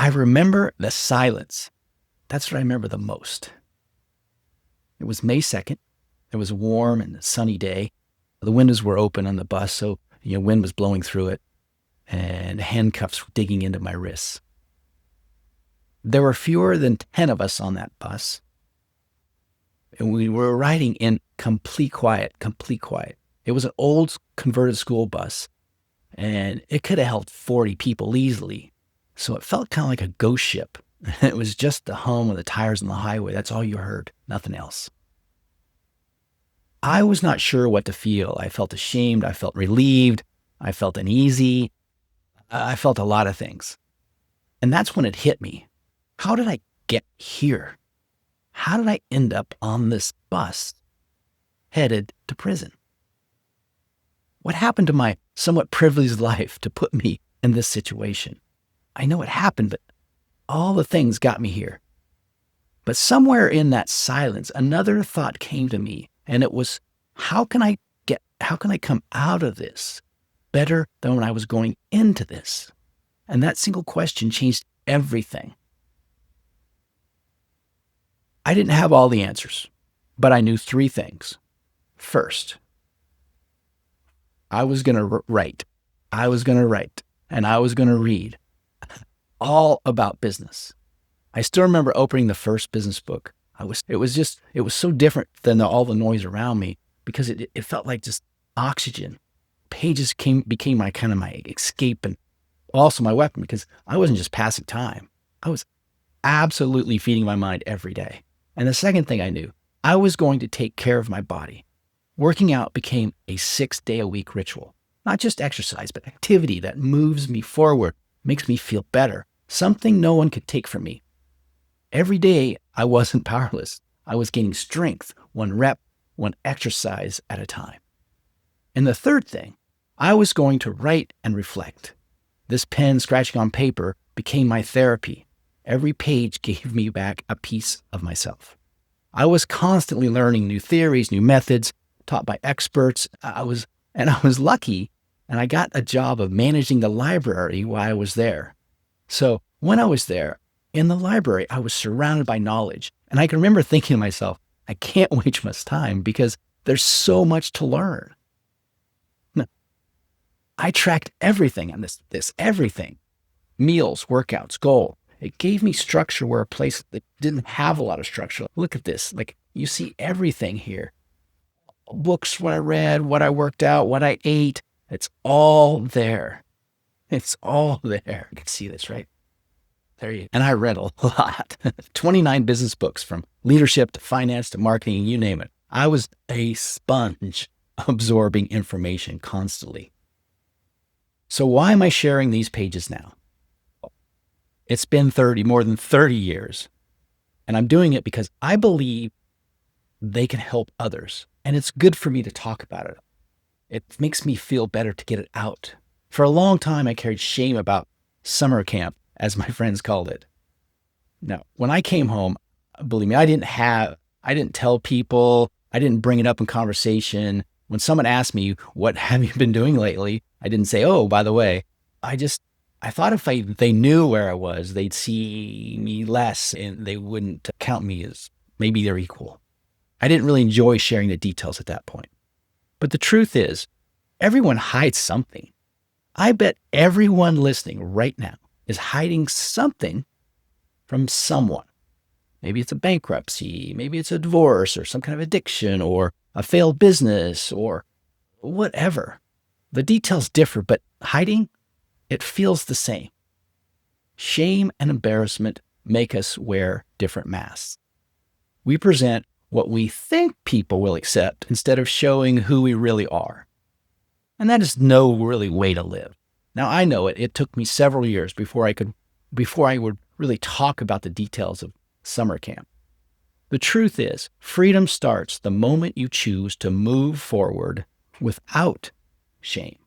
I remember the silence. That's what I remember the most. It was May 2nd. It was a warm and sunny day. The windows were open on the bus, so wind was blowing through it, and handcuffs were digging into my wrists. There were fewer than 10 of us on that bus, and we were riding in complete quiet. It was an old converted school bus, and it could have held 40 people easily, so it felt kind of like a ghost ship. It was just the hum of the tires on the highway. That's all you heard, nothing else. I was not sure what to feel. I felt ashamed. I felt relieved. I felt uneasy. I felt a lot of things. And that's when it hit me. How did I get here? How did I end up on this bus headed to prison? What happened to my somewhat privileged life to put me in this situation? I know it happened, but all the things got me here. But somewhere in that silence, another thought came to me, and it was, how can I come out of this better than when I was going into this? And that single question changed everything. I didn't have all the answers, but I knew 3 things. First, I was going to write. I was going to write, and I was going to read all about business. I still remember opening the first business book. It was so different than all the noise around me, because it felt like just oxygen. Pages became my escape, and also my weapon, because I wasn't just passing time. I was absolutely feeding my mind every day. And the second thing I knew, I was going to take care of my body. Working out became a 6-day-a-week ritual. Not just exercise, but activity that moves me forward, makes me feel better. Something no one could take from me. Every day, I wasn't powerless. I was gaining strength, 1 rep, 1 exercise at a time. And the third thing, I was going to write and reflect. This pen scratching on paper became my therapy. Every page gave me back a piece of myself. I was constantly learning new theories, new methods, taught by experts. I was lucky, and I got a job of managing the library while I was there. So when I was there, in the library, I was surrounded by knowledge. And I can remember thinking to myself, I can't waste much time because there's so much to learn. No, I tracked everything on this everything. Meals, workouts, goal. It gave me structure where a place that didn't have a lot of structure. Look at this. You see everything here. Books, what I read, what I worked out, what I ate. It's all there. It's all there. You can see this, right? And I read a lot. 29 business books, from leadership to finance to marketing, you name it. I was a sponge absorbing information constantly. So why am I sharing these pages now? It's been more than 30 years. And I'm doing it because I believe they can help others. And it's good for me to talk about it. It makes me feel better to get it out. For a long time, I carried shame about summer camp, as my friends called it. Now, when I came home, believe me, I didn't tell people, I didn't bring it up in conversation. When someone asked me, what have you been doing lately? I didn't say, oh, by the way. I thought if they knew where I was, they'd see me less and they wouldn't count me as maybe they're equal. I didn't really enjoy sharing the details at that point. But the truth is, everyone hides something. I bet everyone listening right now is hiding something from someone. Maybe it's a bankruptcy, maybe it's a divorce or some kind of addiction or a failed business or whatever. The details differ, but hiding, it feels the same. Shame and embarrassment make us wear different masks. We present what we think people will accept instead of showing who we really are. And that is no really way to live. Now, I know it took me several years before I would really talk about the details of summer camp. The truth is, freedom starts the moment you choose to move forward without shame.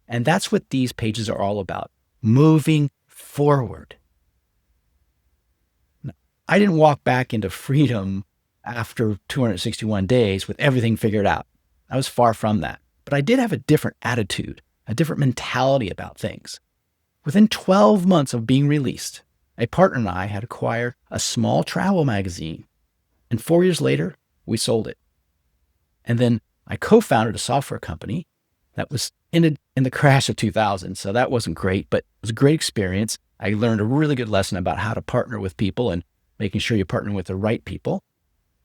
And that's what these pages are all about, moving forward. Now, I didn't walk back into freedom after 261 days with everything figured out. I was far from that. But I did have a different attitude, a different mentality about things. Within 12 months of being released, a partner and I had acquired a small travel magazine, and 4 years later, we sold it. And then I co-founded a software company that was in the crash of 2000, so that wasn't great, but it was a great experience. I learned a really good lesson about how to partner with people and making sure you partner with the right people.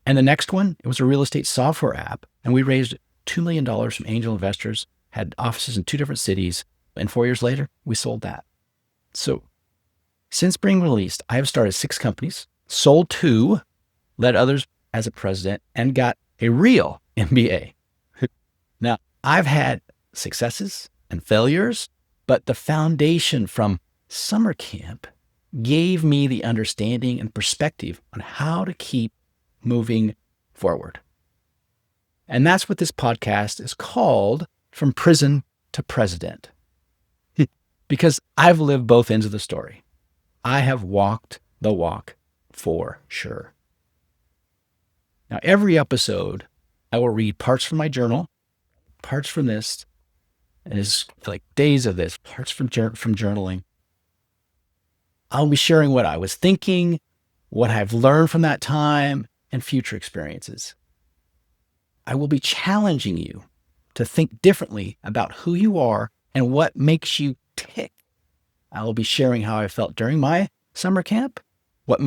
And the next one, it was a real estate software app, and we raised $2 million from angel investors, had offices in 2 different cities, and 4 years later, we sold that. So since being released, I have started 6 companies, sold 2, led others as a president, and got a real MBA. Now, I've had successes and failures, but the foundation from summer camp gave me the understanding and perspective on how to keep moving forward. And that's what this podcast is called, From Prison to President. Because I've lived both ends of the story. I have walked the walk for sure. Now, every episode, I will read parts from my journal, parts from this, and it's like days of this, parts from journaling. I'll be sharing what I was thinking, what I've learned from that time, and future experiences. I will be challenging you to think differently about who you are and what makes you tick. I will be sharing how I felt during my summer camp, what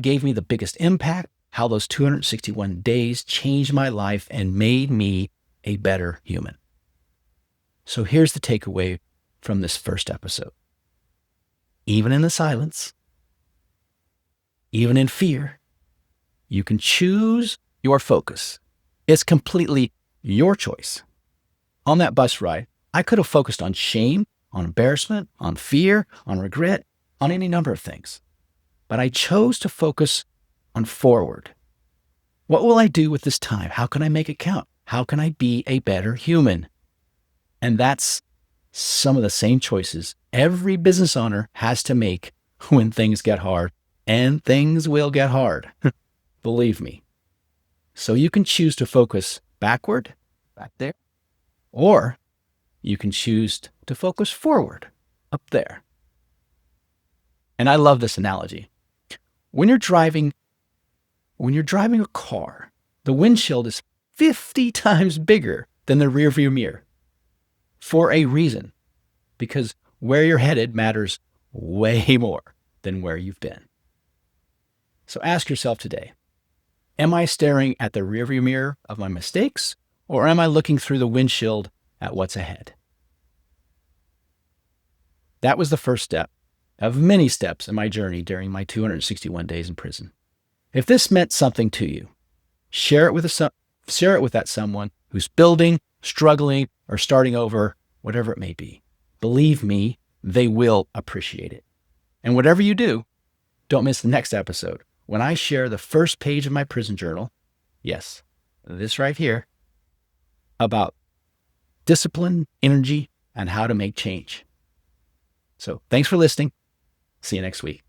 gave me the biggest impact, how those 261 days changed my life and made me a better human. So here's the takeaway from this first episode. Even in the silence, even in fear, you can choose your focus. It's completely your choice. On that bus ride, I could have focused on shame, on embarrassment, on fear, on regret, on any number of things. But I chose to focus on forward. What will I do with this time? How can I make it count? How can I be a better human? And that's some of the same choices every business owner has to make when things get hard. And things will get hard. Believe me. So you can choose to focus backward, back there, or you can choose to focus forward, up there. And I love this analogy. When you're driving a car, the windshield is 50 times bigger than the rearview mirror for a reason, because where you're headed matters way more than where you've been. So ask yourself today, am I staring at the rearview mirror of my mistakes, or am I looking through the windshield at what's ahead? That was the first step of many steps in my journey during my 261 days in prison. If this meant something to you, share it with that someone who's building, struggling, or starting over, whatever it may be. Believe me, they will appreciate it. And whatever you do, don't miss the next episode when I share the first page of my prison journal, yes, this right here, about discipline, energy, and how to make change. So thanks for listening. See you next week.